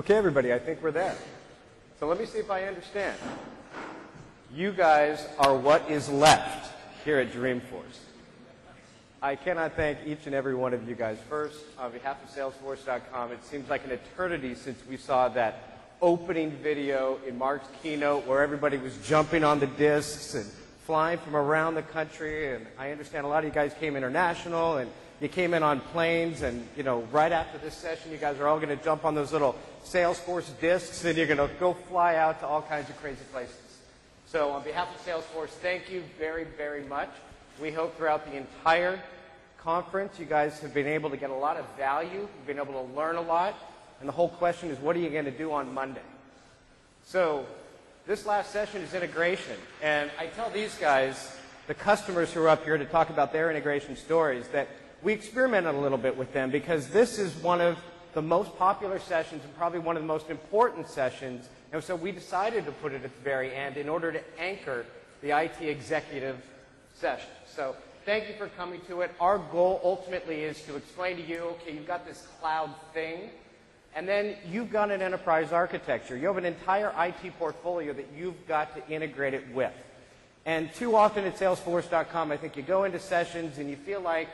Okay, everybody, I think we're there. So let me see if I understand. You guys are what is left here at Dreamforce. I cannot thank each and every one of you guys first. On behalf of Salesforce.com, it seems like an eternity since we saw that opening video in Mark's keynote where everybody was jumping on the discs and flying from around the country. And I understand a lot of you guys came international and you came in on planes, and right after this session, you guys are all going to jump on those little Salesforce discs, and you're going to go fly out to all kinds of crazy places. So on behalf of Salesforce, thank you very, very much. We hope throughout the entire conference, you guys have been able to get a lot of value, you've been able to learn a lot, and the whole question is, what are you going to do on Monday? So this last session is integration, and I tell these guys, the customers who are up here to talk about their integration stories, that we experimented a little bit with them because this is one of the most popular sessions and probably one of the most important sessions. And so we decided to put it at the very end in order to anchor the IT executive session. So thank you for coming to it. Our goal ultimately is to explain to you, okay, you've got this cloud thing, and then you've got an enterprise architecture. You have an entire IT portfolio that you've got to integrate it with. And too often at Salesforce.com, I think you go into sessions and you feel like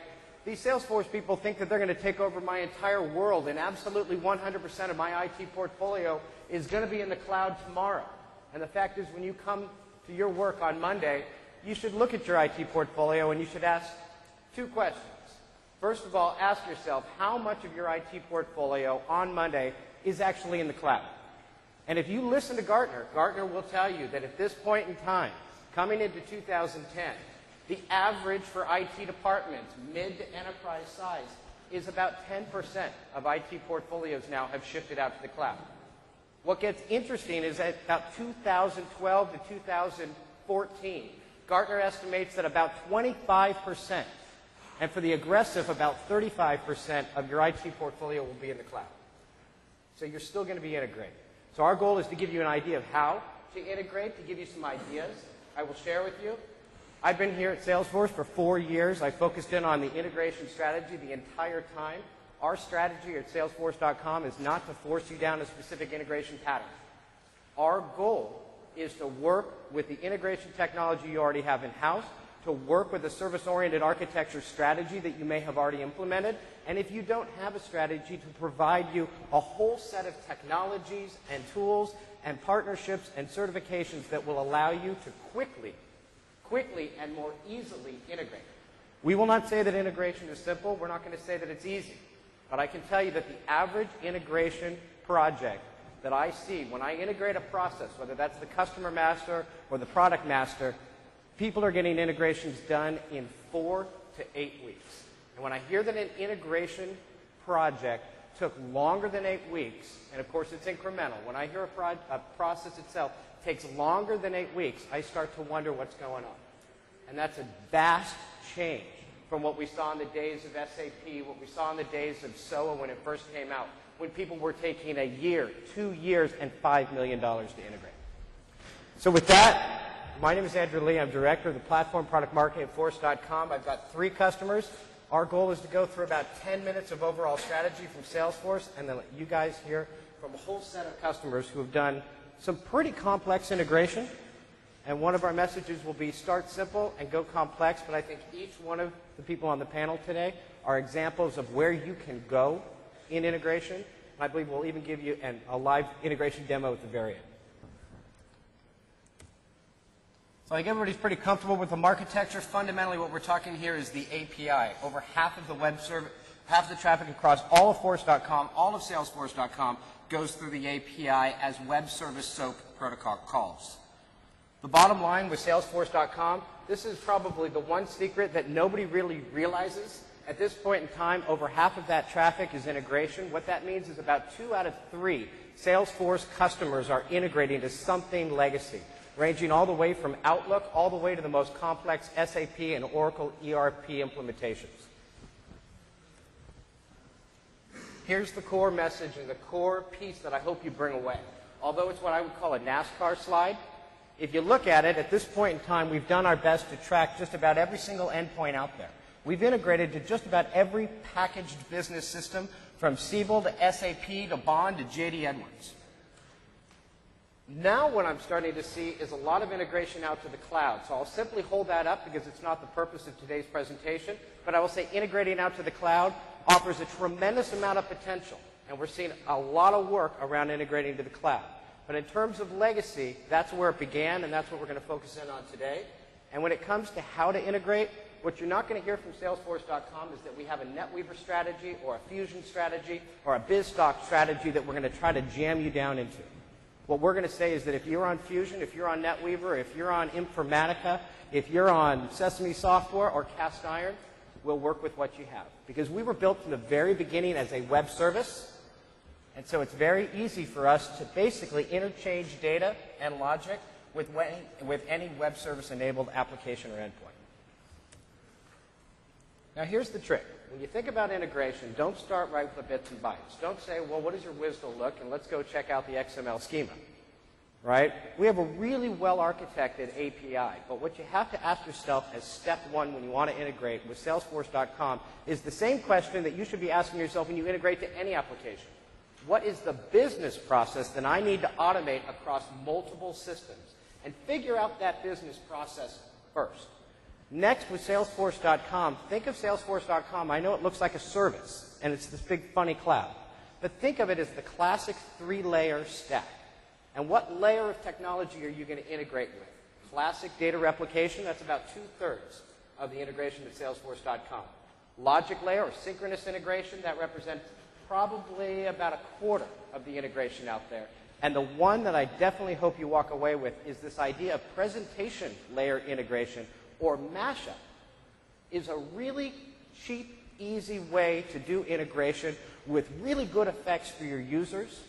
these Salesforce people think that they're going to take over my entire world, and absolutely 100% of my IT portfolio is going to be in the cloud tomorrow. And the fact is, when you come to your work on Monday, you should look at your IT portfolio and you should ask two questions. First of all, ask yourself how much of your IT portfolio on Monday is actually in the cloud. And if you listen to Gartner, Gartner will tell you that at this point in time, coming into 2010, the average for IT departments, mid to enterprise size, is about 10% of IT portfolios now have shifted out to the cloud. What gets interesting is that about 2012 to 2014, Gartner estimates that about 25%, and for the aggressive, about 35% of your IT portfolio will be in the cloud. So you're still going to be integrated. So our goal is to give you an idea of how to integrate, to give you some ideas. I will share with you. I've been here at Salesforce for 4 years. I focused in on the integration strategy the entire time. Our strategy at Salesforce.com is not to force you down a specific integration pattern. Our goal is to work with the integration technology you already have in-house, to work with a service-oriented architecture strategy that you may have already implemented, and if you don't have a strategy, to provide you a whole set of technologies and tools and partnerships and certifications that will allow you to quickly and more easily integrate. We will not say that integration is simple. We're not going to say that it's easy. But I can tell you that the average integration project that I see when I integrate a process, whether that's the customer master or the product master, people are getting integrations done in 4 to 8 weeks. And when I hear that an integration project took longer than 8 weeks, and of course it's incremental, when I hear a process itself takes longer than 8 weeks, I start to wonder what's going on. And that's a vast change from what we saw in the days of SAP, what we saw in the days of SOA when it first came out, when people were taking a year, 2 years, and $5 million to integrate. So with that, my name is Andrew Lee. I'm Director of the Platform Product Marketing at Force.com. I've got 3 customers. Our goal is to go through about 10 minutes of overall strategy from Salesforce, and then let you guys hear from a whole set of customers who have done some pretty complex integration. And one of our messages will be start simple and go complex, but I think each one of the people on the panel today are examples of where you can go in integration. I believe we'll even give you a live integration demo at the very end. So I think everybody's pretty comfortable with the architecture. Fundamentally, what we're talking here is the API. Over half of the web service, half of the traffic across all of Force.com, all of Salesforce.com goes through the API as web service SOAP protocol calls. The bottom line with Salesforce.com, this is probably the one secret that nobody really realizes. At this point in time, over half of that traffic is integration. What that means is about 2 out of 3 Salesforce customers are integrating to something legacy, ranging all the way from Outlook all the way to the most complex SAP and Oracle ERP implementations. Here's the core message and the core piece that I hope you bring away. Although it's what I would call a NASCAR slide, if you look at it, at this point in time, we've done our best to track just about every single endpoint out there. We've integrated to just about every packaged business system from Siebel to SAP to Bond to JD Edwards. Now what I'm starting to see is a lot of integration out to the cloud. So I'll simply hold that up because it's not the purpose of today's presentation, but I will say integrating out to the cloud offers a tremendous amount of potential. And we're seeing a lot of work around integrating to the cloud. But in terms of legacy, that's where it began, and that's what we're going to focus in on today. And when it comes to how to integrate, what you're not going to hear from Salesforce.com is that we have a NetWeaver strategy or a Fusion strategy or a BizStock strategy that we're going to try to jam you down into. What we're going to say is that if you're on Fusion, if you're on NetWeaver, if you're on Informatica, if you're on Sesame Software or Cast Iron, we'll work with what you have. Because we were built from the very beginning as a web service, and so it's very easy for us to basically interchange data and logic with any web service-enabled application or endpoint. Now here's the trick. When you think about integration, don't start right with the bits and bytes. Don't say, well, what does your WSDL look, and let's go check out the XML schema. Right? We have a really well-architected API, but what you have to ask yourself as step one when you want to integrate with Salesforce.com is the same question that you should be asking yourself when you integrate to any application. What is the business process that I need to automate across multiple systems? And figure out that business process first. Next, with Salesforce.com, think of Salesforce.com. I know it looks like a service, and it's this big funny cloud. But think of it as the classic three-layer stack. And what layer of technology are you going to integrate with? Classic data replication, that's about 2/3 of the integration with Salesforce.com. Logic layer or synchronous integration, that represents probably about 1/4 of the integration out there. And the one that I definitely hope you walk away with is this idea of presentation layer integration, or mashup, is a really cheap, easy way to do integration with really good effects for your users.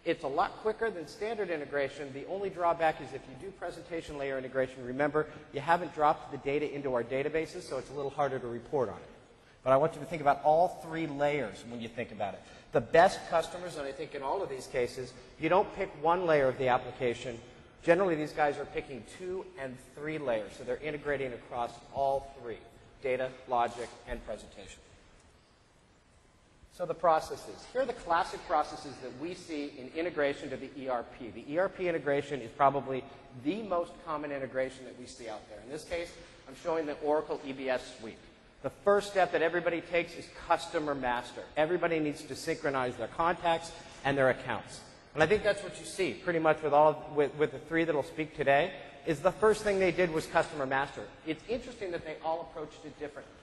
It's a lot quicker than standard integration. The only drawback is if you do presentation layer integration, remember, you haven't dropped the data into our databases, so it's a little harder to report on it. But I want you to think about all 3 layers when you think about it. The best customers, and I think in all of these cases, you don't pick 1 layer of the application. Generally, these guys are picking 2 and 3 layers, so they're integrating across all 3, data, logic, and presentation. So the processes. Here are the classic processes that we see in integration to the ERP. The ERP integration is probably the most common integration that we see out there. In this case, I'm showing the Oracle EBS suite. The first step that everybody takes is customer master. Everybody needs to synchronize their contacts and their accounts. And I think that's what you see pretty much with the 3 that will speak today, is the first thing they did was customer master. It's interesting that they all approached it differently.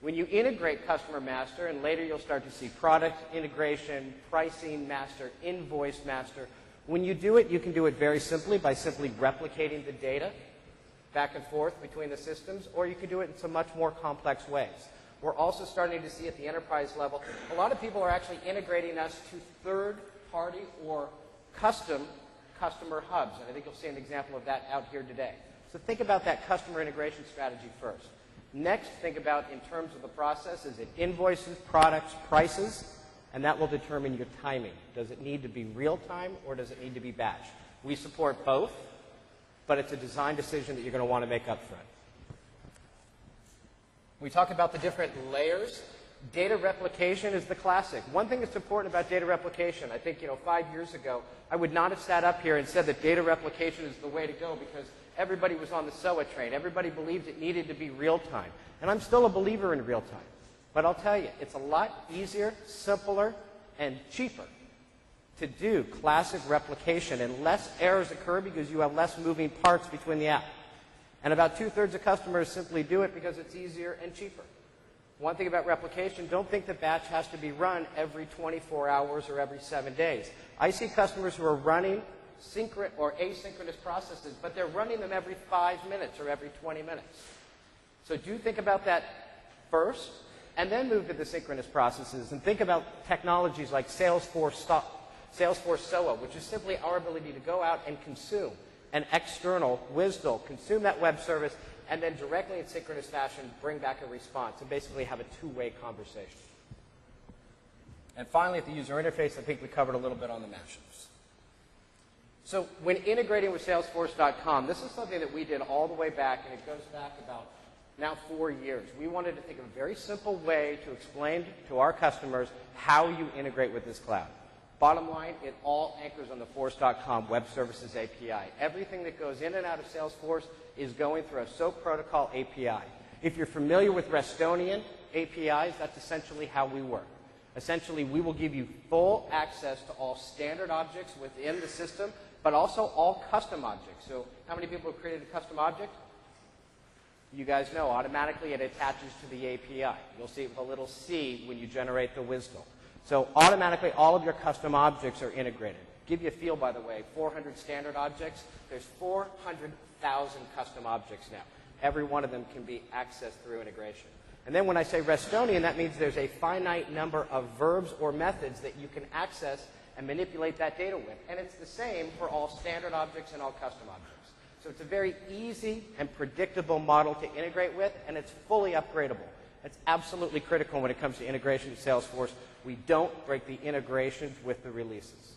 When you integrate customer master, and later you'll start to see product integration, pricing master, invoice master, when you do it, you can do it very simply by simply replicating the data back and forth between the systems, or you can do it in some much more complex ways. We're also starting to see at the enterprise level, a lot of people are actually integrating us to third-party or custom customer hubs, and I think you'll see an example of that out here today. So think about that customer integration strategy first. Next, think about in terms of the process, is it invoices, products, prices, and that will determine your timing. Does it need to be real time or does it need to be batch? We support both, but it's a design decision that you're going to want to make up front. We talk about the different layers. Data replication is the classic. One thing that's important about data replication, I think 5 years ago, I would not have sat up here and said that data replication is the way to go because everybody was on the SOA train. Everybody believed it needed to be real time. And I'm still a believer in real time. But I'll tell you, it's a lot easier, simpler, and cheaper to do classic replication, and less errors occur because you have less moving parts between the app. And about 2/3 of customers simply do it because it's easier and cheaper. One thing about replication, don't think that batch has to be run every 24 hours or every 7 days. I see customers who are running synchronous or asynchronous processes, but they're running them every 5 minutes or every 20 minutes. So do think about that first, and then move to the synchronous processes, and think about technologies like Salesforce SOA, which is simply our ability to go out and consume an external WSDL, consume that web service, and then directly in synchronous fashion bring back a response and basically have a 2-way conversation. And finally, at the user interface, I think we covered a little bit on the mashups. So when integrating with Salesforce.com, this is something that we did all the way back, and it goes back about now 4 years. We wanted to think of a very simple way to explain to our customers how you integrate with this cloud. Bottom line, it all anchors on the Force.com Web Services API. Everything that goes in and out of Salesforce is going through a SOAP protocol API. If you're familiar with Restonian APIs, that's essentially how we work. Essentially, we will give you full access to all standard objects within the system, but also all custom objects. So how many people have created a custom object? You guys know, automatically it attaches to the API. You'll see it with a little C when you generate the WSDL. So automatically all of your custom objects are integrated. Give you a feel, by the way, 400 standard objects. There's 400,000 custom objects now. Every one of them can be accessed through integration. And then when I say Restonian, that means there's a finite number of verbs or methods that you can access and manipulate that data with. And it's the same for all standard objects and all custom objects. So it's a very easy and predictable model to integrate with, and it's fully upgradable. It's absolutely critical when it comes to integration to Salesforce. We don't break the integrations with the releases.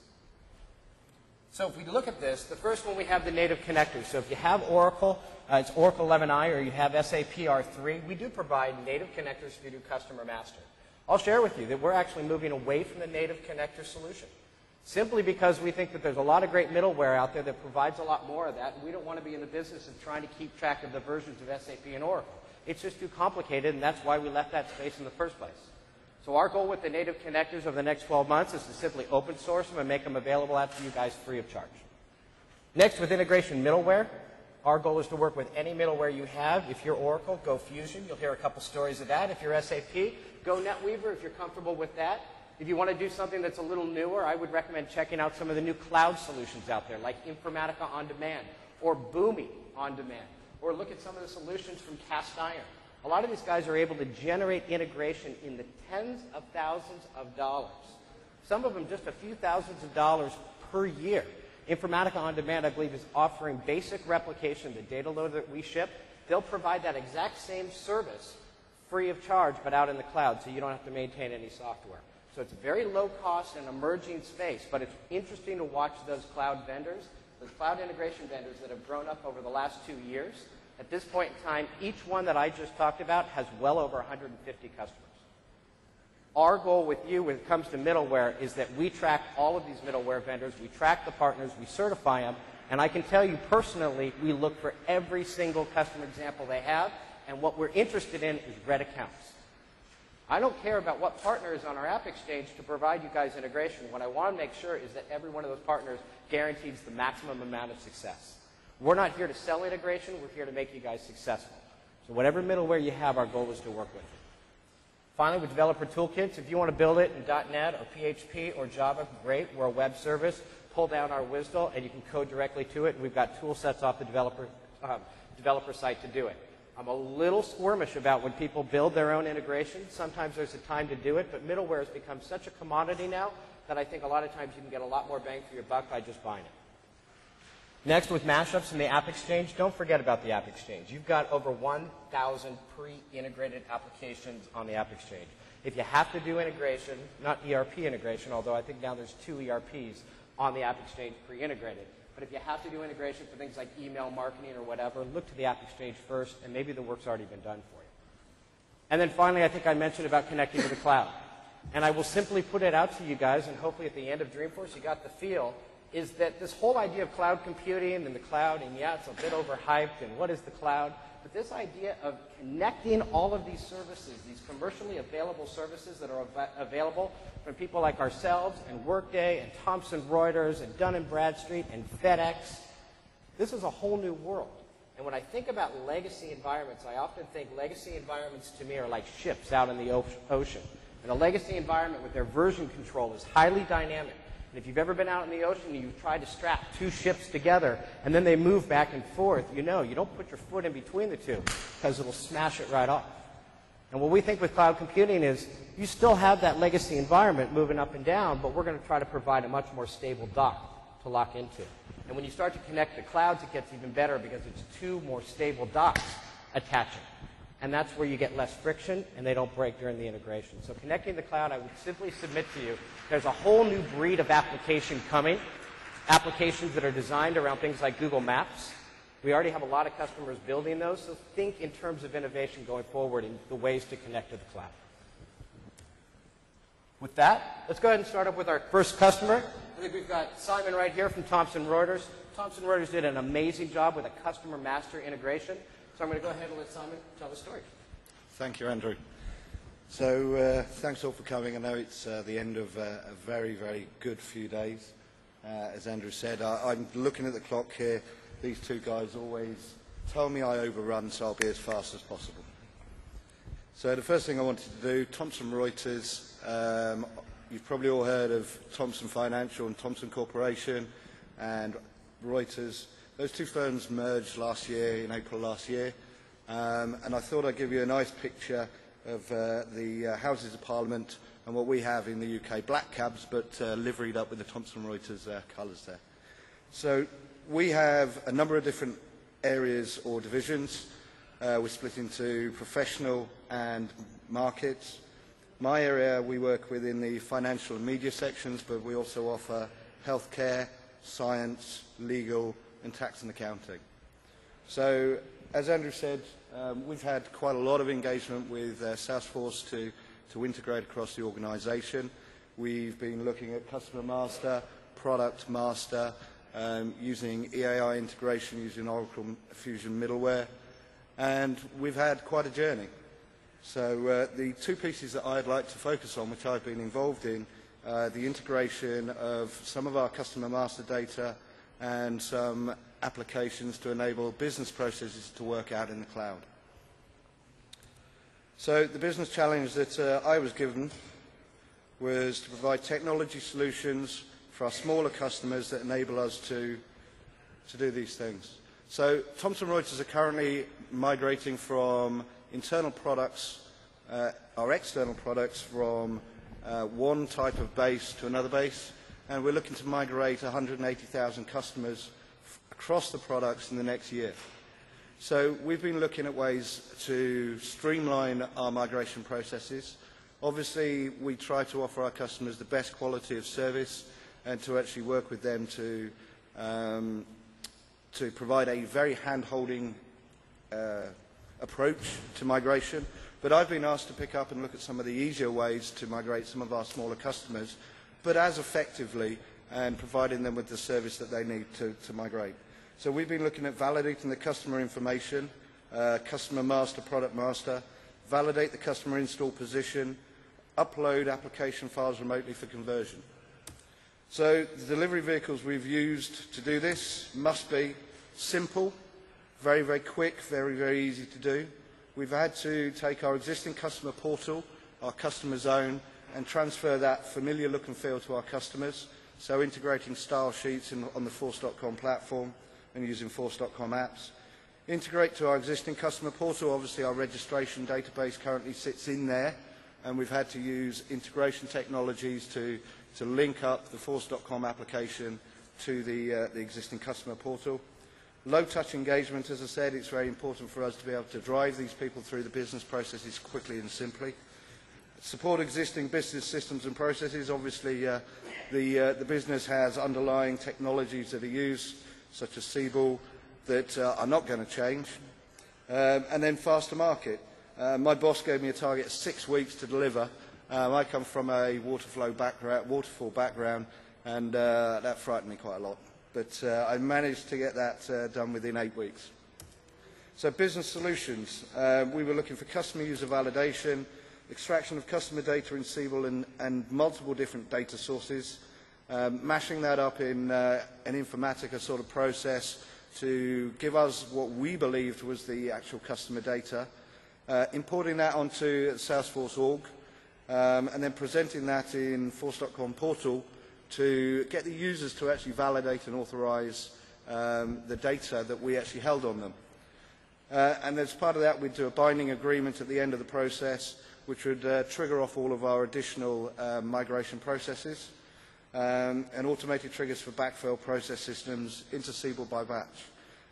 So if we look at this, the first one we have the native connectors. So if you have Oracle, it's Oracle 11i, or you have SAP R3, we do provide native connectors for you to Customer Master. I'll share with you that we're actually moving away from the native connector solution, simply because we think that there's a lot of great middleware out there that provides a lot more of that, and we don't want to be in the business of trying to keep track of the versions of SAP and Oracle. It's just too complicated, and that's why we left that space in the first place. So our goal with the native connectors over the next 12 months is to simply open source them and make them available out to you guys free of charge. Next, with integration middleware, our goal is to work with any middleware you have. If you're Oracle, go Fusion. You'll hear a couple stories of that. If you're SAP, go NetWeaver if you're comfortable with that. If you want to do something that's a little newer, I would recommend checking out some of the new cloud solutions out there, like Informatica On Demand or Boomi On Demand, or look at some of the solutions from Cast Iron. A lot of these guys are able to generate integration in the tens of thousands of dollars. Some of them just a few thousands of dollars per year. Informatica On Demand, I believe, is offering basic replication, the data load that we ship. They'll provide that exact same service free of charge, but out in the cloud, so you don't have to maintain any software. So it's a very low cost and emerging space, but it's interesting to watch those cloud vendors, those cloud integration vendors that have grown up over the last 2 years. At this point in time, each one that I just talked about has well over 150 customers. Our goal with you when it comes to middleware is that we track all of these middleware vendors, we track the partners, we certify them, and I can tell you personally, we look for every single customer example they have, and what we're interested in is red accounts. I don't care about what partner is on our App Exchange to provide you guys integration. What I want to make sure is that every one of those partners guarantees the maximum amount of success. We're not here to sell integration. We're here to make you guys successful. So whatever middleware you have, our goal is to work with it. Finally, with developer toolkits, if you want to build it in .NET or PHP or Java, great. We're a web service. Pull down our WSDL, and you can code directly to it. We've got tool sets off the developer site to do it. I'm a little squirmish about when people build their own integration. Sometimes there's a time to do it, but middleware has become such a commodity now that I think a lot of times you can get a lot more bang for your buck by just buying it. Next, with mashups in the App Exchange, don't forget about the App Exchange. You've got over 1,000 pre-integrated applications on the App Exchange. If you have to do integration, not ERP integration, although I think now there's 2 ERPs on the App Exchange pre-integrated, but if you have to do integration for things like email marketing or whatever, look to the App Exchange first, and maybe the work's already been done for you. And then finally, I think I mentioned about connecting to the cloud. And I will simply put it out to you guys, and hopefully at the end of Dreamforce you got the feel, is that this whole idea of cloud computing and the cloud, and yeah, it's a bit overhyped, and what is the cloud? But this idea of connecting all of these services, these commercially available services that are available from people like ourselves and Workday and Thomson Reuters and Dun & Bradstreet and FedEx, this is a whole new world. And when I think about legacy environments, I often think legacy environments to me are like ships out in the ocean. And a legacy environment with their version control is highly dynamic. And if you've ever been out in the ocean and you've tried to strap 2 ships together and then they move back and forth, you know, you don't put your foot in between the two because it'll smash it right off. And what we think with cloud computing is you still have that legacy environment moving up and down, but we're going to try to provide a much more stable dock to lock into. And when you start to connect the clouds, it gets even better because it's 2 more stable docks attaching. And that's where you get less friction, and they don't break during the integration. So connecting the cloud, I would simply submit to you, there's a whole new breed of application coming, applications that are designed around things like Google Maps. We already have a lot of customers building those, so think in terms of innovation going forward and the ways to connect to the cloud. With that, let's go ahead and start up with our first customer. I think we've got Simon right here from Thomson Reuters. Thomson Reuters did an amazing job with a customer master integration. So I'm going to go ahead and let Simon tell the story. Thank you, Andrew. So thanks all for coming. I know it's the end of a very, very good few days. As Andrew said, I'm looking at the clock here. These two guys always tell me I overrun, so I'll be as fast as possible. So the first thing I wanted to do, Thomson Reuters. You've probably all heard of Thomson Financial and Thomson Corporation and Reuters. Those two firms merged last year, in April last year. And I thought I'd give you a nice picture of the Houses of Parliament and what we have in the UK, black cabs, but liveried up with the Thomson Reuters colours there. So we have a number of different areas or divisions. We're split into professional and markets. My area, we work within the financial and media sections, but we also offer healthcare, science, legal, and tax and accounting. So, as Andrew said, we've had quite a lot of engagement with Salesforce to integrate across the organisation. We've been looking at Customer Master, Product Master, using EAI integration, using Oracle Fusion middleware, and we've had quite a journey. So the two pieces that I'd like to focus on, which I've been involved in, the integration of some of our Customer Master data and some applications to enable business processes to work out in the cloud. So the business challenge that I was given was to provide technology solutions for our smaller customers that enable us to do these things. So Thomson Reuters are currently migrating from internal products, our external products, from one type of base to another base, and we're looking to migrate 180,000 customers across the products in the next year. So we've been looking at ways to streamline our migration processes. Obviously, we try to offer our customers the best quality of service and to actually work with them to provide a very hand-holding approach to migration. But I've been asked to pick up and look at some of the easier ways to migrate some of our smaller customers, but as effectively and providing them with the service that they need to migrate. So we've been looking at validating the customer information, Customer Master, Product Master, validate the customer install position, upload application files remotely for conversion. So the delivery vehicles we've used to do this must be simple, very, very quick, very, very easy to do. We've had to take our existing customer portal, our customer zone, and transfer that familiar look and feel to our customers. So integrating style sheets on the Force.com platform and using Force.com apps. Integrate to our existing customer portal. Obviously our registration database currently sits in there, and we've had to use integration technologies to link up the Force.com application to the existing customer portal. Low-touch engagement, as I said, it's very important for us to be able to drive these people through the business processes quickly and simply. Support existing business systems and processes. Obviously, the business has underlying technologies that are used, such as Siebel, that are not going to change. And then faster market. My boss gave me a target of 6 weeks to deliver. I come from a waterfall background, and that frightened me quite a lot. But I managed to get that done within 8 weeks. So business solutions. We were looking for customer user validation, extraction of customer data in Siebel and multiple different data sources, mashing that up in an Informatica sort of process to give us what we believed was the actual customer data, importing that onto Salesforce org, and then presenting that in Force.com portal to get the users to actually validate and authorize the data that we actually held on them. And as part of that, we'd do a binding agreement at the end of the process, which would trigger off all of our additional migration processes, and automated triggers for backfill process systems into Siebel by batch.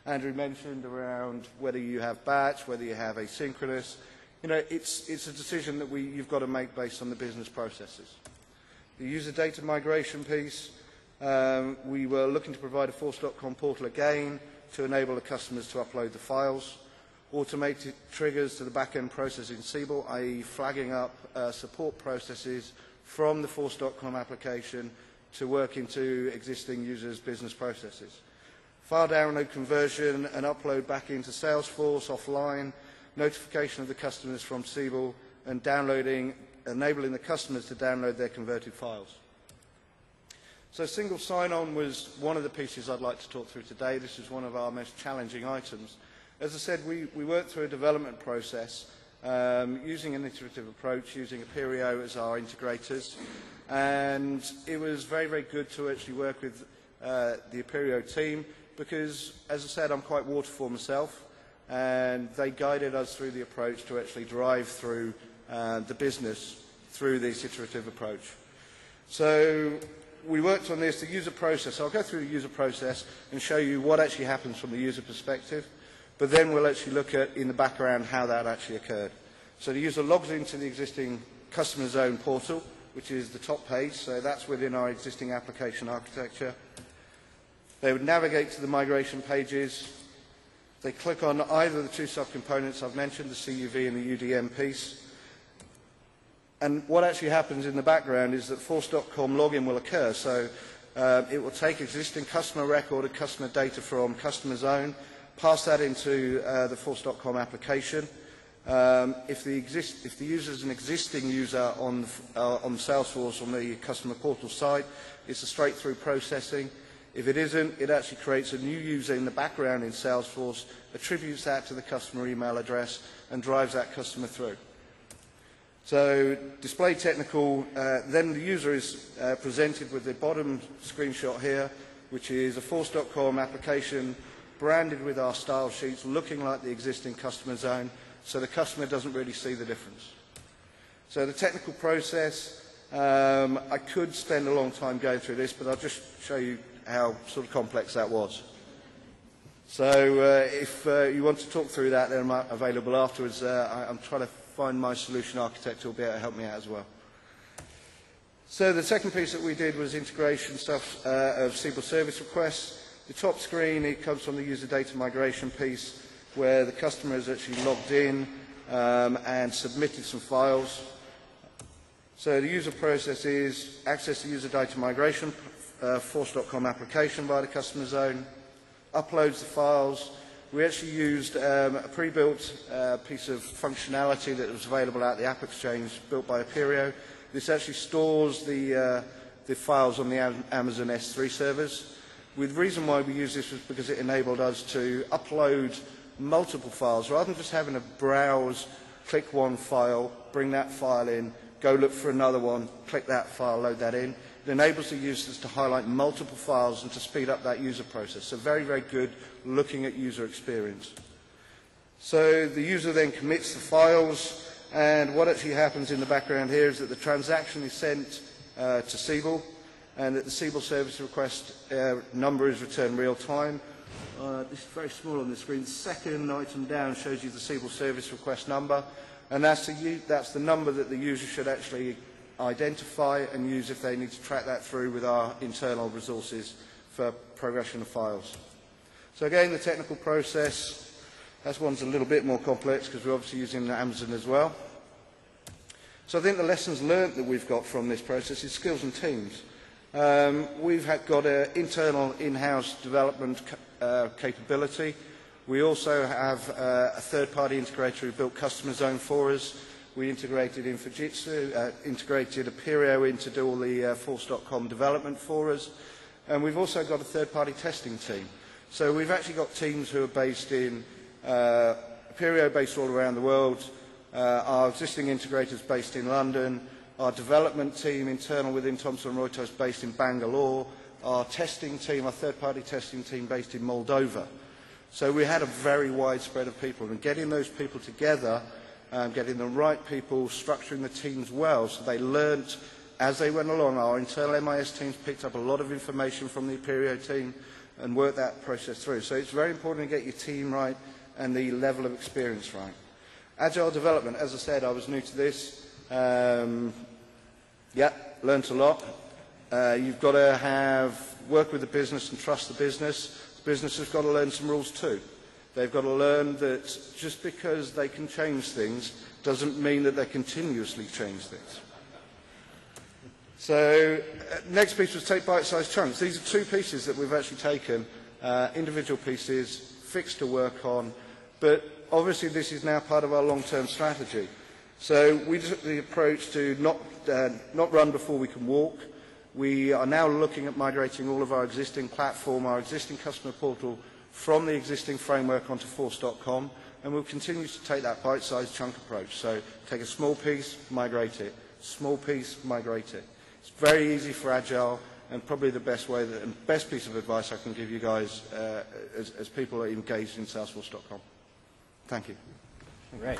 Andrew mentioned around whether you have batch, whether you have asynchronous. You know, it's a decision that you've got to make based on the business processes. The user data migration piece, we were looking to provide a Force.com portal again to enable the customers to upload the files, automated triggers to the back-end process in Siebel, i.e. flagging up support processes from the Force.com application to work into existing users' business processes. File download conversion and upload back into Salesforce offline, notification of the customers from Siebel, and enabling the customers to download their converted files. So single sign-on was one of the pieces I'd like to talk through today. This is one of our most challenging items. As I said, we worked through a development process using an iterative approach, using Aperio as our integrators, and it was very, very good to actually work with the Aperio team because, as I said, I'm quite waterfall myself, and they guided us through the approach to actually drive through the business through this iterative approach. So we worked on this, the user process. I'll go through the user process and show you what actually happens from the user perspective, but then we'll actually look at, in the background, how that actually occurred. So the user logs into the existing customer zone portal, which is the top page, so that's within our existing application architecture. They would navigate to the migration pages. They click on either of the two subcomponents I've mentioned, the CUV and the UDM piece. And what actually happens in the background is that Force.com login will occur. So it will take existing customer record and customer data from customer zone, pass that into the Force.com application. If the user is an existing user on Salesforce on the customer portal side, it's a straight-through processing. If it isn't, it actually creates a new user in the background in Salesforce, attributes that to the customer email address, and drives that customer through. So display technical, then the user is presented with the bottom screenshot here, which is a Force.com application branded with our style sheets, looking like the existing customer zone, so the customer doesn't really see the difference. So the technical process, I could spend a long time going through this, but I'll just show you how sort of complex that was. So if you want to talk through that, then I'm available afterwards. I'm trying to find my solution architect who will be able to help me out as well. So the second piece that we did was integration stuff of Siebel service requests. The top screen, it comes from the user data migration piece where the customer has actually logged in and submitted some files. So the user process is access the user data migration Force.com application by the customer zone, uploads the files. We actually used a pre-built piece of functionality that was available at the App Exchange built by Aperio. This actually stores the files on the Amazon S3 servers. The reason why we used this was because it enabled us to upload multiple files rather than just having a browse, click one file, bring that file in, go look for another one, click that file, load that in. It enables the users to highlight multiple files and to speed up that user process. So very, very good looking at user experience. So the user then commits the files, and what actually happens in the background here is that the transaction is sent to Siebel, and that the Siebel service request number is returned real time. This is very small on the screen. The second item down shows you the Siebel service request number, and that's the number that the user should actually identify and use if they need to track that through with our internal resources for progression of files. So again, the technical process, that one's a little bit more complex because we're obviously using Amazon as well. So I think the lessons learned that we've got from this process is skills and teams. We've got an internal in-house development capability. We also have a third-party integrator who built Customer Zone for us. We integrated in Fujitsu, integrated Aperio in to do all the Force.com development for us. And we've also got a third-party testing team. So we've actually got teams who are based in Aperio, based all around the world. Our existing integrators based in London. Our development team, internal within Thomson Reuters, based in Bangalore. Our testing team, our third-party testing team, based in Moldova. So we had a very wide spread of people. And getting those people together, getting the right people, structuring the teams well, so they learnt as they went along. Our internal MIS teams picked up a lot of information from the Aperio team and worked that process through. So it's very important to get your team right and the level of experience right. Agile development, as I said, I was new to this. Learnt a lot. You've got to work with the business and trust the business. business has got to learn some rules too. They've got to learn that just because they can change things doesn't mean that they continuously change things. So next piece was take bite-sized chunks. These are two pieces that we've actually taken, individual pieces, fixed to work on, but obviously this is now part of our long-term strategy. So we took the approach to not run before we can walk. We are now looking at migrating all of our existing platform, our existing customer portal, from the existing framework onto force.com, and we'll continue to take that bite-sized chunk approach. So take a small piece, migrate it. Small piece, migrate it. It's very easy for Agile, and probably the best way and best piece of advice I can give you guys as people are engaged in Salesforce.com. Thank you. Great.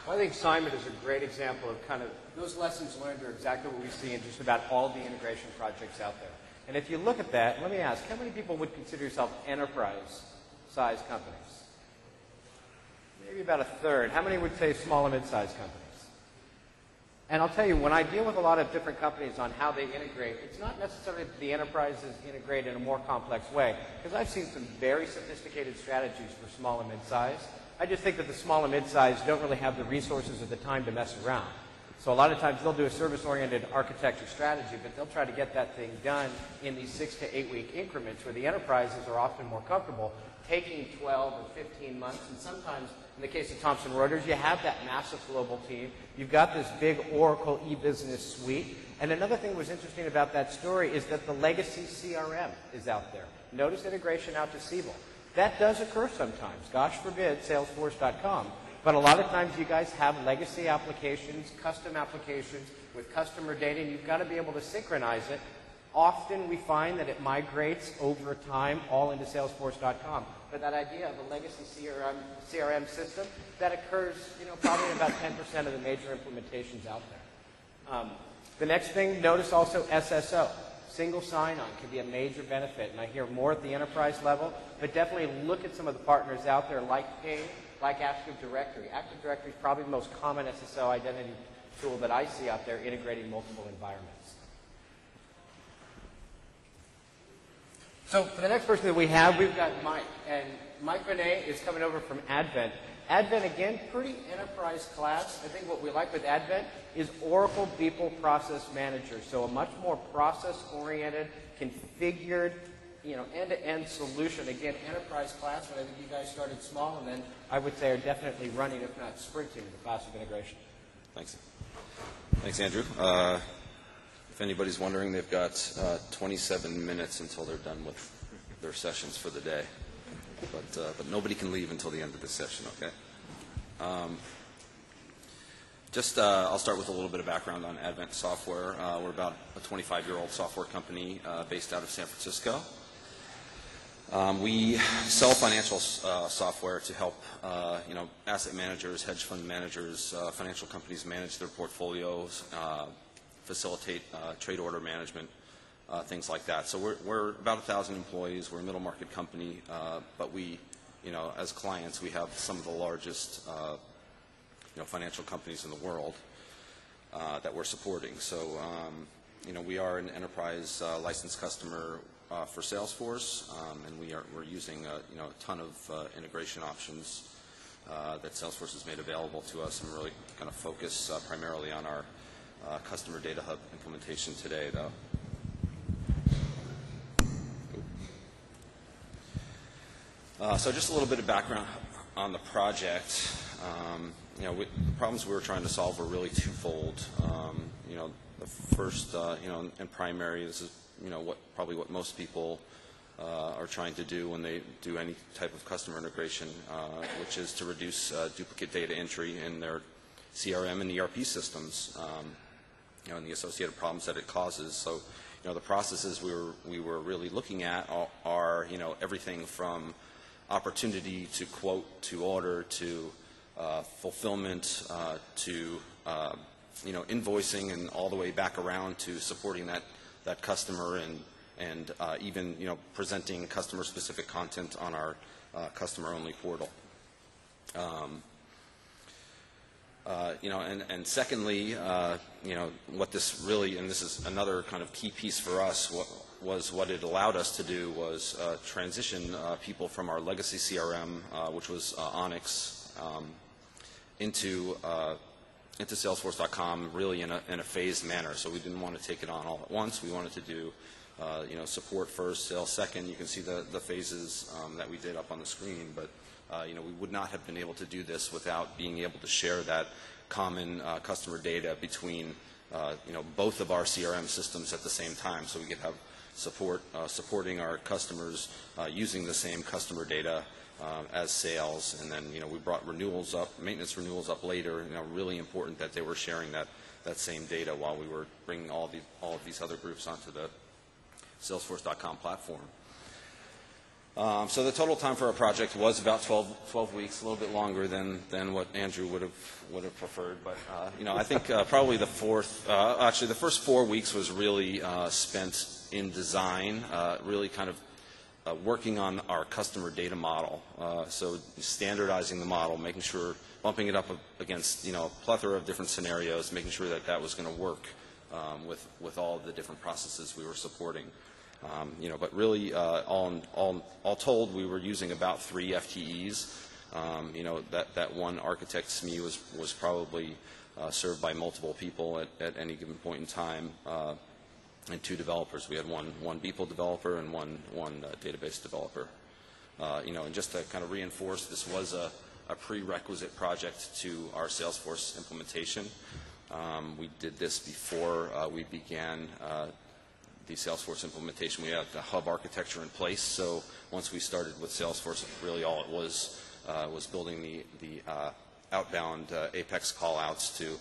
I think Simon is a great example of kind of those lessons learned are exactly what we see in just about all the integration projects out there. And if you look at that, let me ask, how many people would consider yourself enterprise-sized companies? Maybe about a third. How many would say small and mid-sized companies? And I'll tell you, when I deal with a lot of different companies on how they integrate, it's not necessarily that the enterprises integrate in a more complex way, because I've seen some very sophisticated strategies for small and mid-sized. I just think that the small and mid-sized don't really have the resources or the time to mess around. So a lot of times they'll do a service-oriented architecture strategy, but they'll try to get that thing done in these 6 to 8 week increments, where the enterprises are often more comfortable taking 12 or 15 months, and sometimes, in the case of Thomson Reuters, you have that massive global team. You've got this big Oracle e-business suite. And another thing that was interesting about that story is that the legacy CRM is out there. Notice integration out to Siebel. That does occur sometimes. Gosh forbid, Salesforce.com. But a lot of times you guys have legacy applications, custom applications with customer data, and you've got to be able to synchronize it. Often we find that it migrates over time all into Salesforce.com. But that idea of a legacy CRM system, that occurs, probably in about 10% of the major implementations out there. The next thing, notice also SSO. Single sign-on can be a major benefit, and I hear more at the enterprise level, but definitely look at some of the partners out there like Ping, like Active Directory. Active Directory is probably the most common SSO identity tool that I see out there integrating multiple environments. So for the next person that we have, we've got Mike. And Mike Benet is coming over from Advent. Advent, again, pretty enterprise class. I think what we like with Advent is Oracle People Process Manager. So a much more process-oriented, configured, end-to-end solution. Again, enterprise class, but I think you guys started small, and then I would say are definitely running, if not sprinting, the class of integration. Thanks. Thanks, Andrew. If anybody's wondering, they've got 27 minutes until they're done with their sessions for the day. But nobody can leave until the end of this session, okay? I'll start with a little bit of background on Advent Software. We're about a 25-year-old software company based out of San Francisco. We sell financial software to help asset managers, hedge fund managers, financial companies manage their portfolios, facilitate trade order management, things like that. So we're about 1,000 employees. We're a middle market company, but we, as clients, we have some of the largest financial companies in the world that we're supporting. So we are an enterprise licensed customer for Salesforce, and we're using a ton of integration options that Salesforce has made available to us, and really kind of focus primarily on our customer data hub implementation today, though. So just a little bit of background on the project. The problems we were trying to solve were really twofold. The first, and primary, this is probably what most people are trying to do when they do any type of customer integration, which is to reduce duplicate data entry in their CRM and ERP systems, and the associated problems that it causes. So, the processes we were really looking at are everything from opportunity to quote to order to fulfillment to invoicing, and all the way back around to supporting that customer, and even presenting customer specific content on our customer only portal. And secondly, what this really, and this is another kind of key piece for us, what it allowed us to do was transition people from our legacy CRM, which was Onyx, into Salesforce.com really in a phased manner. So we didn't want to take it on all at once. We wanted to do support first, sales second. You can see the phases that we did up on the screen, but we would not have been able to do this without being able to share that common customer data between both of our CRM systems at the same time, so we could have supporting our customers using the same customer data as sales, and then we brought renewals up, maintenance renewals up later. Really important that they were sharing that same data while we were bringing all of these other groups onto the Salesforce.com platform. So the total time for our project was about 12 weeks, a little bit longer than what Andrew would have preferred. But I think probably the first 4 weeks was really spent in design, really kind of working on our customer data model. So standardizing the model, making sure, bumping it up against a plethora of different scenarios, making sure that was going to work with all of the different processes we were supporting. But really, all told, we were using about 3 FTEs. That one architect SME was probably served by multiple people at any given point in time, and 2 developers. We had one Beeple developer and one database developer. And just to kind of reinforce, this was a prerequisite project to our Salesforce implementation. We did this before we began the Salesforce implementation. We had the hub architecture in place, so once we started with Salesforce, really all it was building the outbound Apex callouts to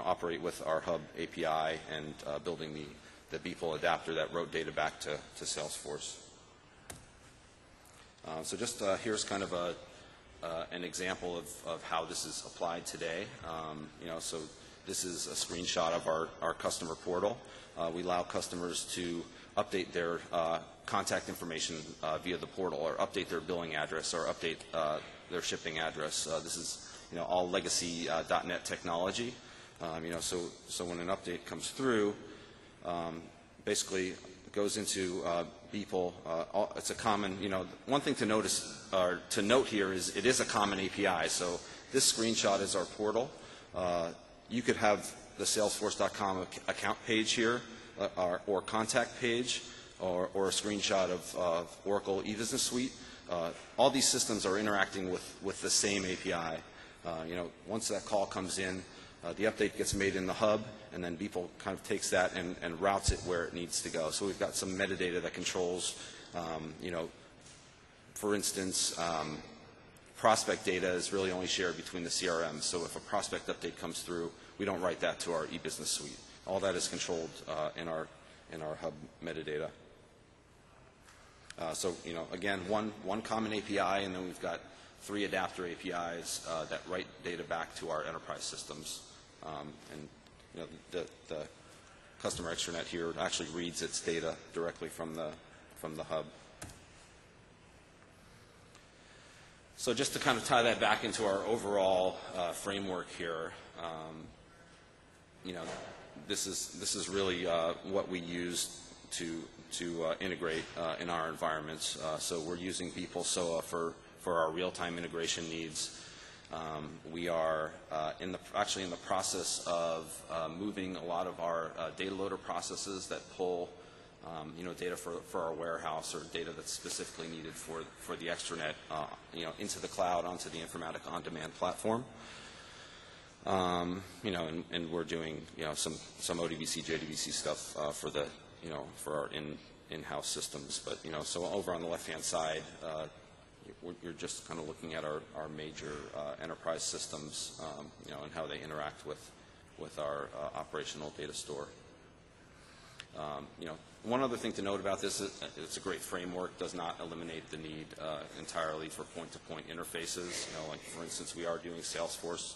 operate with our hub API and building the Beeple adapter that wrote data back to Salesforce. So just here's kind of an example of how this is applied today. So this is a screenshot of our customer portal. We allow customers to update their contact information via the portal, or update their billing address, or update their shipping address. This is all legacy .NET technology. So when an update comes through, basically it goes into Beeple. It's a common. One thing to note here is it is a common API. So this screenshot is our portal. You could have the Salesforce.com account page here, or contact page, or a screenshot of Oracle eBusiness Suite. All these systems are interacting with the same API. Once that call comes in, the update gets made in the hub, and then Beeple kind of takes that and routes it where it needs to go. So we've got some metadata that controls, for instance, prospect data is really only shared between the CRMs. So if a prospect update comes through, we don't write that to our eBusiness Suite. All that is controlled in our hub metadata. So again, one common API, and then we've got 3 adapter APIs that write data back to our enterprise systems. And the customer extranet here actually reads its data directly from the hub. So just to kind of tie that back into our overall framework here, this is really what we use to integrate in our environments. So we're using Beeple SOA for our real-time integration needs. We are actually in the process of moving a lot of our data loader processes that pull data for our warehouse, or data that's specifically needed for the extranet, into the cloud, onto the Informatica On-Demand platform. And we're doing some ODBC, JDBC stuff for our in-house systems. But so over on the left-hand side, you're just kind of looking at our major enterprise systems, and how they interact with our operational data store. One other thing to note about this is it's a great framework, does not eliminate the need entirely for point-to-point interfaces. Like for instance, we are doing Salesforce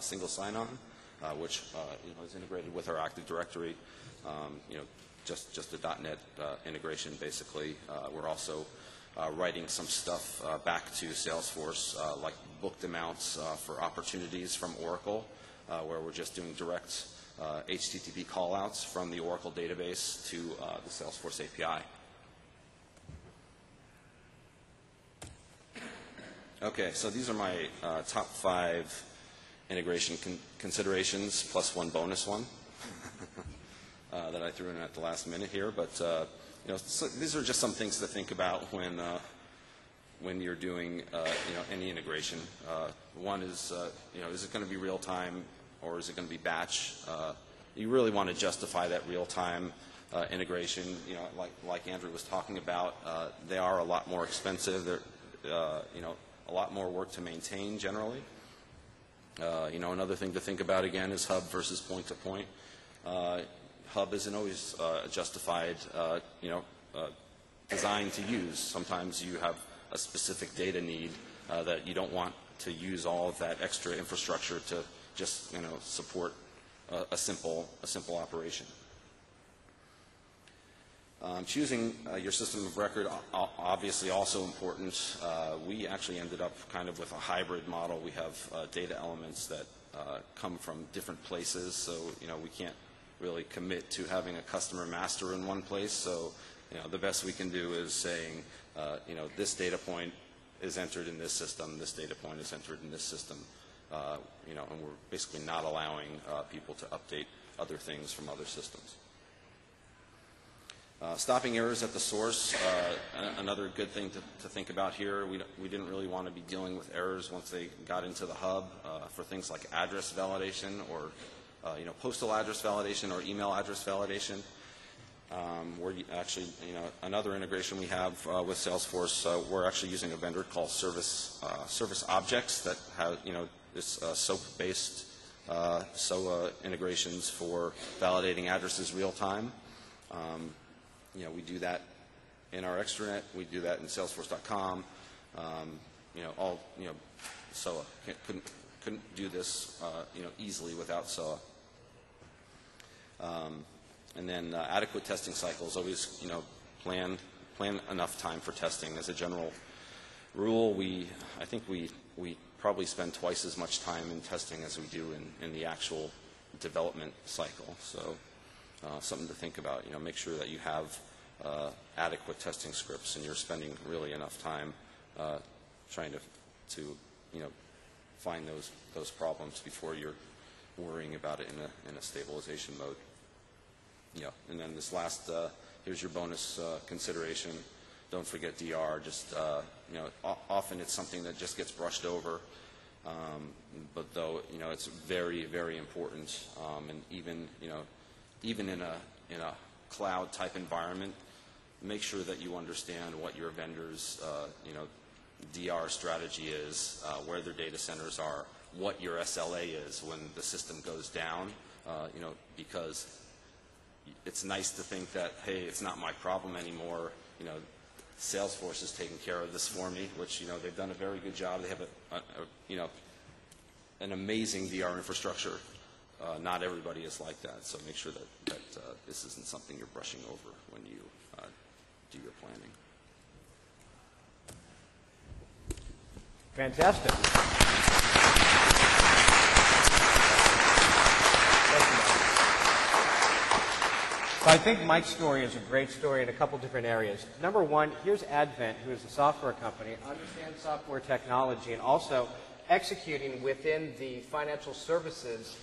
single sign-on, which is integrated with our Active Directory. Just a .NET integration basically. We're also writing some stuff back to Salesforce, like booked amounts for opportunities from Oracle, where we're just doing direct HTTP callouts from the Oracle database to the Salesforce API. Okay, so these are my top 5 integration considerations, plus one bonus one that I threw in at the last minute here. But so these are just some things to think about when you're doing any integration. One is is it going to be real time or is it going to be batch? You really want to justify that real time integration. Like Andrew was talking about, they are a lot more expensive. They're a lot more work to maintain generally. Another thing to think about again is hub versus point to point. Hub isn't always justified, designed to use. Sometimes you have a specific data need that you don't want to use all of that extra infrastructure to just support a simple operation. Choosing your system of record, obviously also important. We actually ended up kind of with a hybrid model. We have data elements that come from different places, so we can't really commit to having a customer master in one place. So the best we can do is saying, this data point is entered in this system, this data point is entered in this system, and we're basically not allowing people to update other things from other systems. Stopping errors at the source, another good thing to think about here. We didn't really want to be dealing with errors once they got into the hub for things like address validation or postal address validation or email address validation. We're actually, another integration we have with Salesforce, we're actually using a vendor called Service Objects that have, this SOAP-based SOA integrations for validating addresses real time. We do that in our extranet. We do that in Salesforce.com. SOA couldn't do this, easily without SOA. And then adequate testing cycles. Always, plan enough time for testing. As a general rule, I think we probably spend twice as much time in testing as we do in the actual development cycle. So something to think about. Make sure that you have adequate testing scripts and you're spending really enough time trying to find those problems before you're worrying about it in a stabilization mode. And then this last, here's your bonus consideration. Don't forget DR. Just often it's something that just gets brushed over, but though it's very, very important. And even in a cloud type environment, make sure that you understand what your vendor's DR strategy is, where their data centers are, what your SLA is when the system goes down. Because it's nice to think that, hey, it's not my problem anymore. Salesforce is taking care of this for me, which they've done a very good job. They have an amazing DR infrastructure. Not everybody is like that, so make sure that this isn't something you're brushing over when you do your planning. Fantastic. So I think Mike's story is a great story in a couple different areas. Number one, here's Advent, who is a software company, understands software technology, and also executing within the financial services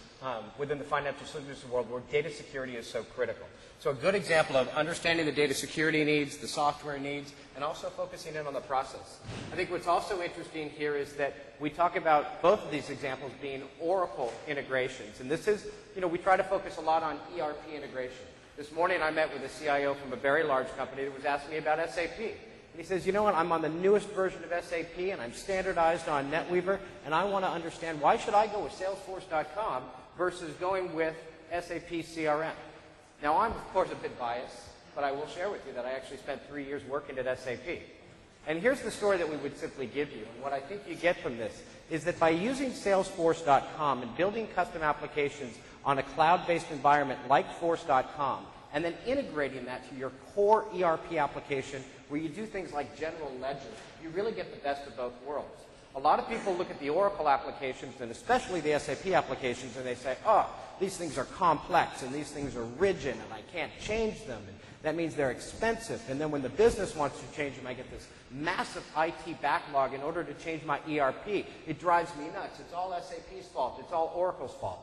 world where data security is so critical. So a good example of understanding the data security needs, the software needs, and also focusing in on the process. I think what's also interesting here is that we talk about both of these examples being Oracle integrations. And this is, we try to focus a lot on ERP integration. This morning I met with a CIO from a very large company that was asking me about SAP. And he says, you know what, I'm on the newest version of SAP and I'm standardized on NetWeaver and I want to understand why should I go with Salesforce.com versus going with SAP CRM. Now I'm of course a bit biased, but I will share with you that I actually spent 3 years working at SAP. And here's the story that we would simply give you. And what I think you get from this is that by using Salesforce.com and building custom applications on a cloud-based environment like Force.com, and then integrating that to your core ERP application where you do things like general ledger, you really get the best of both worlds. A lot of people look at the Oracle applications, and especially the SAP applications, and they say, oh, these things are complex, and these things are rigid, and I can't change them, and that means they're expensive. And then when the business wants to change them, I get this massive IT backlog in order to change my ERP. It drives me nuts. It's all SAP's fault. It's all Oracle's fault.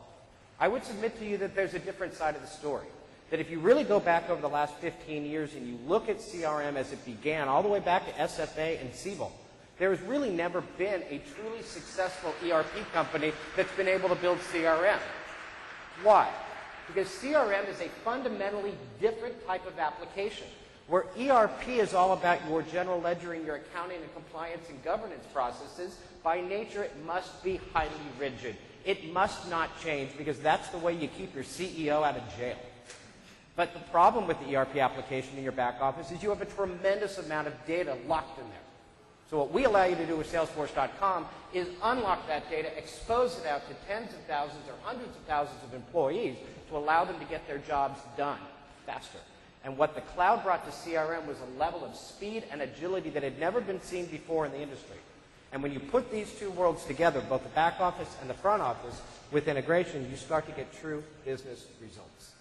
I would submit to you that there's a different side of the story. That if you really go back over the last 15 years and you look at CRM as it began, all the way back to SFA and Siebel, there has really never been a truly successful ERP company that's been able to build CRM. Why? Because CRM is a fundamentally different type of application. Where ERP is all about your general ledgering, your accounting and compliance and governance processes, by nature it must be highly rigid. It must not change because that's the way you keep your CEO out of jail. But the problem with the ERP application in your back office is you have a tremendous amount of data locked in there. So what we allow you to do with Salesforce.com is unlock that data, expose it out to tens of thousands or hundreds of thousands of employees to allow them to get their jobs done faster. And what the cloud brought to CRM was a level of speed and agility that had never been seen before in the industry. And when you put these two worlds together, both the back office and the front office, with integration, you start to get true business results.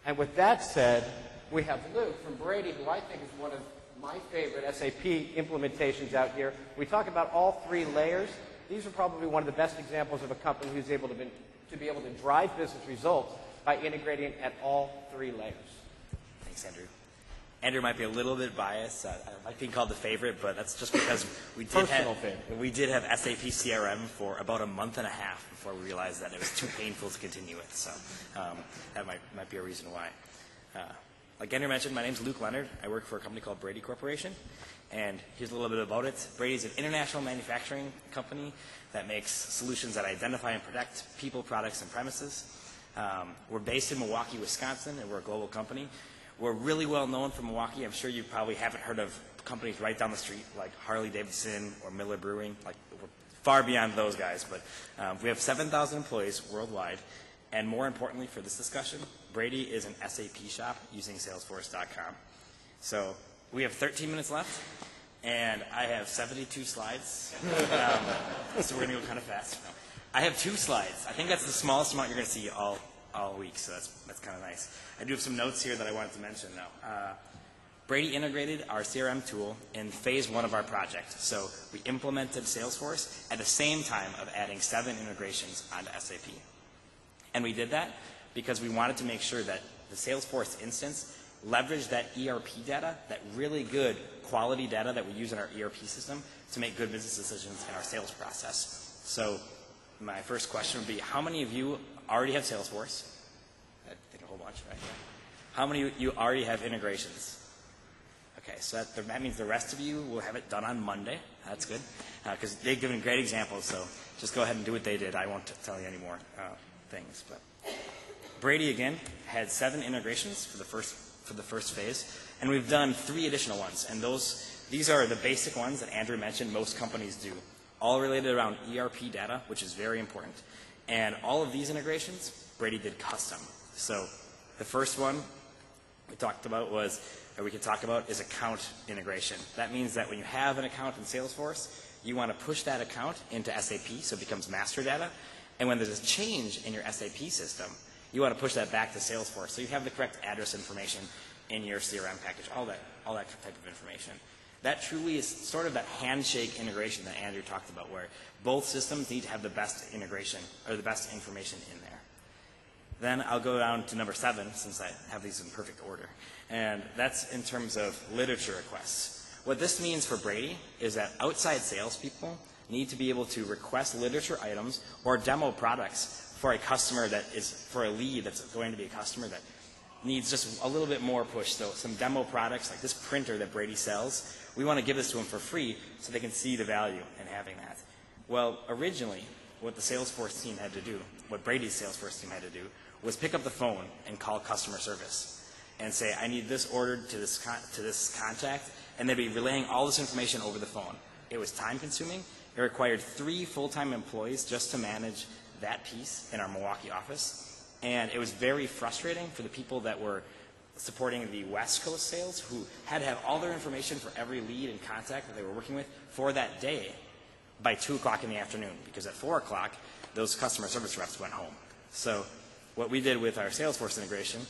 And with that said, we have Luke from Brady, who I think is one of my favorite SAP implementations out here. We talk about all three layers. These are probably one of the best examples of a company who's able to be able to drive business results by integrating at all three layers. Thanks, Andrew. Andrew might be a little bit biased. I like being called the favorite, but that's just because we did have SAP CRM for about a month and a half before we realized that it was too painful to continue it. So that might be a reason why. Like Andrew mentioned, my name's Luke Leonard. I work for a company called Brady Corporation, and here's a little bit about it. Brady's an international manufacturing company that makes solutions that identify and protect people, products, and premises. We're based in Milwaukee, Wisconsin, and we're a global company. We're really well known for Milwaukee. I'm sure you probably haven't heard of companies right down the street like Harley-Davidson or Miller Brewing. Like, we're far beyond those guys, but we have 7,000 employees worldwide. And more importantly for this discussion, Brady is an SAP shop using Salesforce.com. So we have 13 minutes left, and I have 72 slides. So we're going to go kind of fast. No. I have 2 slides. I think that's the smallest amount you're going to see all week, so that's kind of nice. I do have some notes here that I wanted to mention, though. Brady integrated our CRM tool in phase 1 of our project. So we implemented Salesforce at the same time of adding 7 integrations onto SAP. And we did that because we wanted to make sure that the Salesforce instance leveraged that ERP data, that really good quality data that we use in our ERP system to make good business decisions in our sales process. So my first question would be, how many of you already have Salesforce? I think a whole bunch, right? How many of you already have integrations? Okay, so that means the rest of you will have it done on Monday. That's good, because they've given great examples, so just go ahead and do what they did. I won't tell you any more things. But Brady, again, had 7 integrations for the first phase, and we've done 3 additional ones, and these are the basic ones that Andrew mentioned most companies do, all related around ERP data, which is very important. And all of these integrations, Brady did custom. So the first one we talked about is account integration. That means that when you have an account in Salesforce, you want to push that account into SAP so it becomes master data. And when there's a change in your SAP system, you want to push that back to Salesforce so you have the correct address information in your CRM package, all that type of information. That truly is sort of that handshake integration that Andrew talked about, where both systems need to have the best integration or the best information in there. Then I'll go down to number 7, since I have these in perfect order. And that's in terms of literature requests. What this means for Brady is that outside salespeople need to be able to request literature items or demo products for a customer for a lead that's going to be a customer that needs just a little bit more push. So some demo products like this printer that Brady sells, we want to give this to them for free so they can see the value in having that. Well, originally, what the Salesforce team had to do, what Brady's Salesforce team had to do, was pick up the phone and call customer service and say, I need this ordered to this contact, and they'd be relaying all this information over the phone. It was time-consuming. It required 3 full-time employees just to manage that piece in our Milwaukee office, and it was very frustrating for the people that were supporting the West Coast sales who had to have all their information for every lead and contact that they were working with for that day by 2 o'clock in the afternoon, because at 4 o'clock, those customer service reps went home. So what we did with our Salesforce integration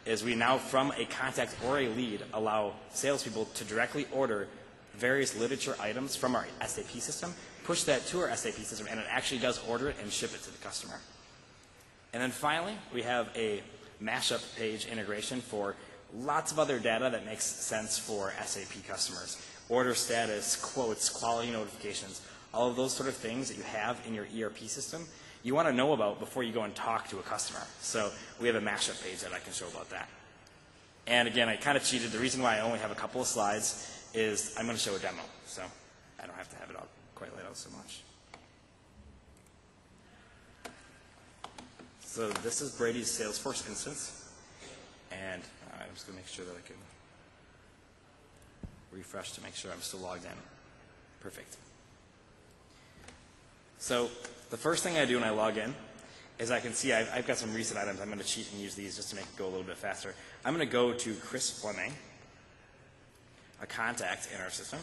is we now, from a contact or a lead, allow salespeople to directly order various literature items from our SAP system, push that to our SAP system, and it actually does order it and ship it to the customer. And then finally, we have a mashup page integration for lots of other data that makes sense for SAP customers. Order status, quotes, quality notifications, all of those sort of things that you have in your ERP system, you want to know about before you go and talk to a customer. So we have a mashup page that I can show about that. And again, I kind of cheated. The reason why I only have a couple of slides is I'm going to show a demo. So I don't have to have it all quite laid out so much. So this is Brady's Salesforce instance. And I'm just going to make sure that I can refresh to make sure I'm still logged in. Perfect. So the first thing I do when I log in is I can see I've got some recent items. I'm going to cheat and use these just to make it go a little bit faster. I'm going to go to Chris Fleming, a contact in our system,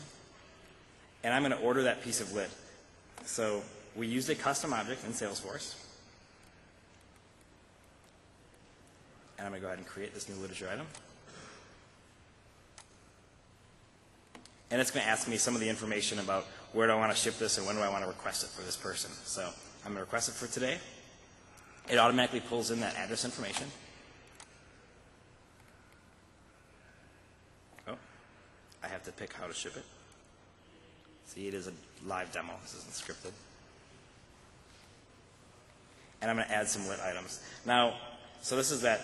and I'm going to order that piece of lit. So we used a custom object in Salesforce, and I'm going to go ahead and create this new literature item. And it's going to ask me some of the information about where do I want to ship this and when do I want to request it for this person. So I'm going to request it for today. It automatically pulls in that address information. Oh, I have to pick how to ship it. See, it is a live demo. This isn't scripted. And I'm going to add some lit items. Now, so this is that,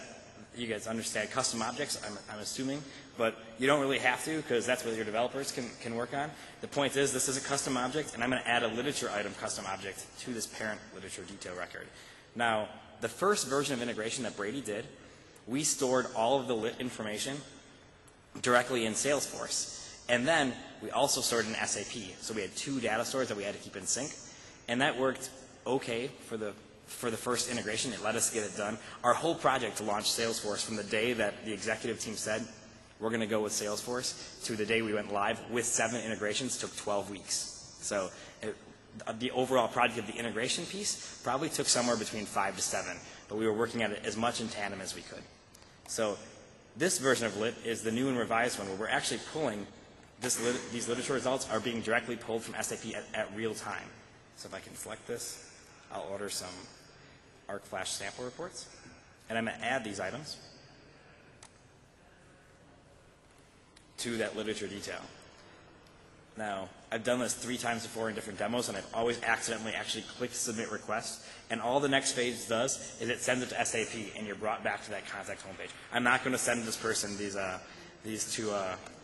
you guys understand custom objects, I'm assuming, but you don't really have to because that's what your developers can work on. The point is this is a custom object, and I'm going to add a literature item custom object to this parent literature detail record. Now, the first version of integration that Brady did, we stored all of the lit information directly in Salesforce. And then we also stored in SAP. So we had 2 data stores that we had to keep in sync. And that worked okay for the first integration. It let us get it done. Our whole project to launch Salesforce from the day that the executive team said, we're going to go with Salesforce, to the day we went live with 7 integrations took 12 weeks. So the overall project of the integration piece probably took somewhere between 5 to 7, but we were working at it as much in tandem as we could. So this version of Lit is the new and revised one where we're actually pulling these literature results are being directly pulled from SAP at real time. So if I can select this, I'll order some Arc Flash sample reports, and I'm going to add these items to that literature detail. Now, I've done this 3 times before in different demos, and I've always accidentally actually clicked Submit Request, and all the next page does is it sends it to SAP, and you're brought back to that contact homepage. I'm not going to send this person these 2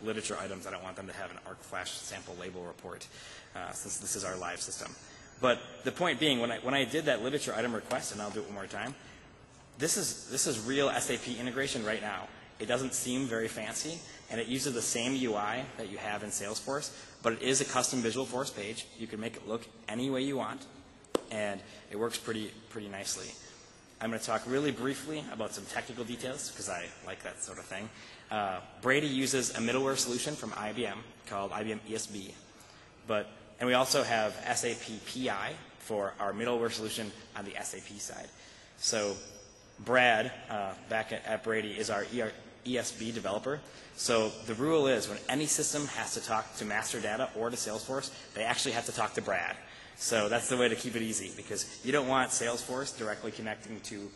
literature items. I don't want them to have an Arc Flash sample label report, since this is our live system. But the point being, when I did that literature item request, and I'll do it one more time, this is real SAP integration right now. It doesn't seem very fancy, and it uses the same UI that you have in Salesforce, but it is a custom Visualforce page. You can make it look any way you want, and it works pretty nicely. I'm going to talk really briefly about some technical details, because I like that sort of thing. Brady uses a middleware solution from IBM called IBM ESB, and we also have SAP PI for our middleware solution on the SAP side. So Brad, back at Brady, is our ESB developer. So the rule is when any system has to talk to master data or to Salesforce, they actually have to talk to Brad. So that's the way to keep it easy, because you don't want Salesforce directly connecting to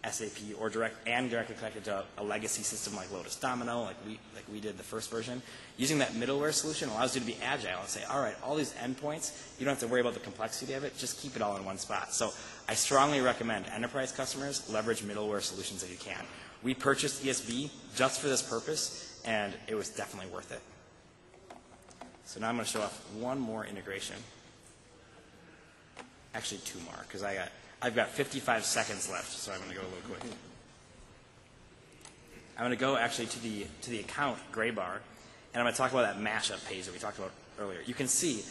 SAP or directly connected to a legacy system like Lotus Domino, like we did the first version. Using that middleware solution allows you to be agile and say, all right, all these endpoints, you don't have to worry about the complexity of it, just keep it all in one spot. So I strongly recommend enterprise customers leverage middleware solutions if you can. We purchased ESB just for this purpose, and it was definitely worth it. So now I'm going to show off one more integration. Actually 2 more, because I've got 55 seconds left, so I'm going to go a little quick. I'm going to go actually to the account gray bar, and I'm going to talk about that mashup page that we talked about earlier. You can see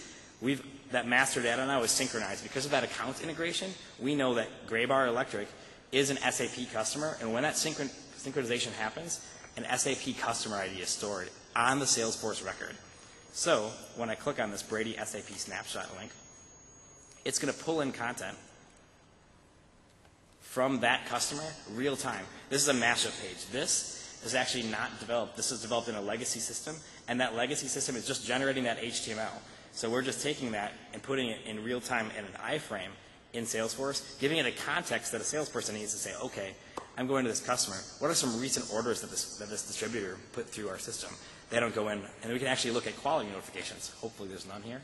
that master data now is synchronized. Because of that account integration, we know that Gray Bar Electric is an SAP customer, and when that synchronization happens, an SAP customer ID is stored on the Salesforce record. So when I click on this Brady SAP snapshot link, it's going to pull in content from that customer real time. This is a mashup page. This is actually not developed. This is developed in a legacy system, and that legacy system is just generating that HTML. So we're just taking that and putting it in real time in an iframe in Salesforce, giving it a context that a salesperson needs to say, okay, I'm going to this customer. What are some recent orders that this distributor put through our system? They don't go in, and we can actually look at quality notifications. Hopefully there's none here.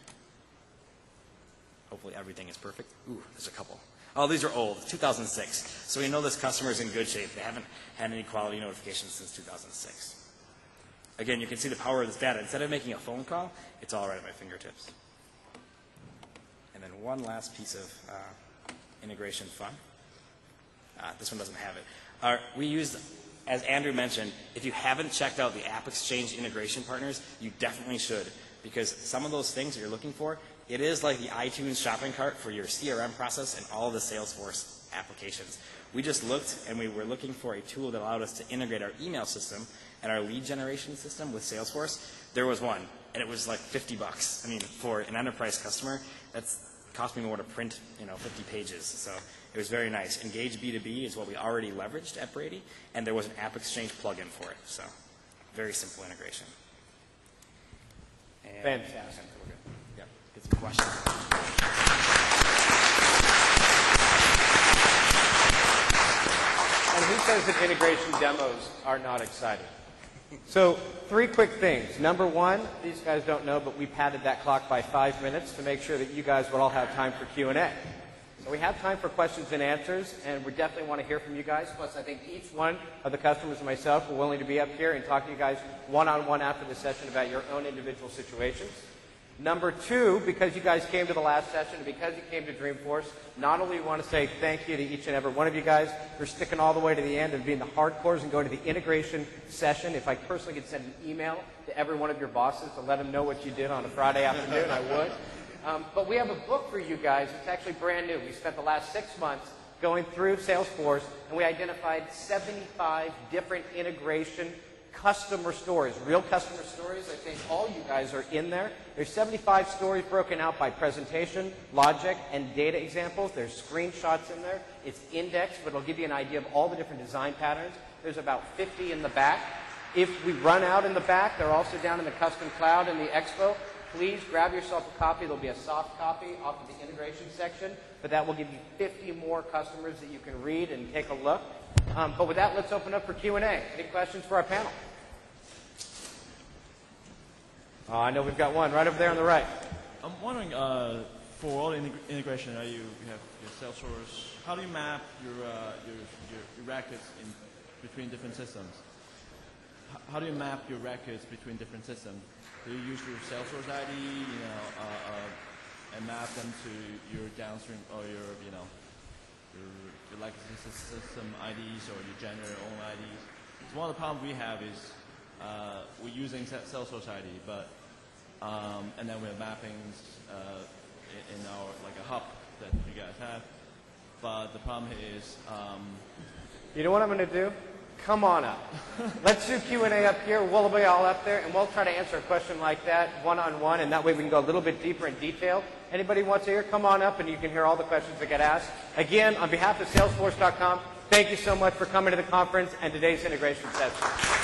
Hopefully everything is perfect. Ooh, there's a couple. Oh, these are old, 2006. So we know this customer is in good shape. They haven't had any quality notifications since 2006. Again, you can see the power of this data. Instead of making a phone call, it's all right at my fingertips. And then one last piece of integration fun. This one doesn't have it. We used, as Andrew mentioned, if you haven't checked out the AppExchange integration partners, you definitely should, because some of those things that you're looking for, it is like the iTunes shopping cart for your CRM process and all the Salesforce applications. We just looked, and we were looking for a tool that allowed us to integrate our email system and our lead generation system with Salesforce. There was one, and it was like $50. I mean, for an enterprise customer, that's cost me more to print, 50 pages. So it was very nice. Engage B2B is what we already leveraged at Brady, and there was an AppExchange plugin for it. So very simple integration. And Fantastic. Yeah, get some questions. And who says that integration demos are not exciting? So 3 quick things. Number 1, these guys don't know, but we padded that clock by 5 minutes to make sure that you guys would all have time for Q&A. So we have time for questions and answers, and we definitely want to hear from you guys. Plus, I think each one of the customers and myself are willing to be up here and talk to you guys one-on-one after the session about your own individual situations. Number 2, because you guys came to the last session and because you came to Dreamforce, not only want to say thank you to each and every one of you guys for sticking all the way to the end and being the hardcores and going to the integration session. If I personally could send an email to every one of your bosses to let them know what you did on a Friday afternoon, I would. But we have a book for you guys. It's actually brand new. We spent the last 6 months going through Salesforce, and we identified 75 different integration customer stories, real customer stories. I think all you guys are in there. There's 75 stories broken out by presentation, logic, and data examples. There's screenshots in there. It's indexed, but it'll give you an idea of all the different design patterns. There's about 50 in the back. If we run out in the back, they're also down in the custom cloud in the expo. Please grab yourself a copy. There'll be a soft copy off of the integration section, but that will give you 50 more customers that you can read and take a look. But with that, let's open up for Q&A. Any questions for our panel? Oh, I know we've got one right over there on the right. I'm wondering, for all integration, you have your Salesforce. How do you map your records between different systems? How do you map your records between different systems? Do you use your Salesforce ID, and map them to your downstream or your legacy system IDs or you generate your own IDs? So one of the problems we have is we're using Salesforce ID, but and then we have mappings in our a hub that you guys have. But the problem is, you know what I'm going to do? Come on up. Let's do Q&A up here. We'll be all up there, and we'll try to answer a question like that one-on-one, and that way we can go a little bit deeper in detail. Anybody wants to hear? Come on up, and you can hear all the questions that get asked. Again, on behalf of Salesforce.com, thank you so much for coming to the conference and today's integration session.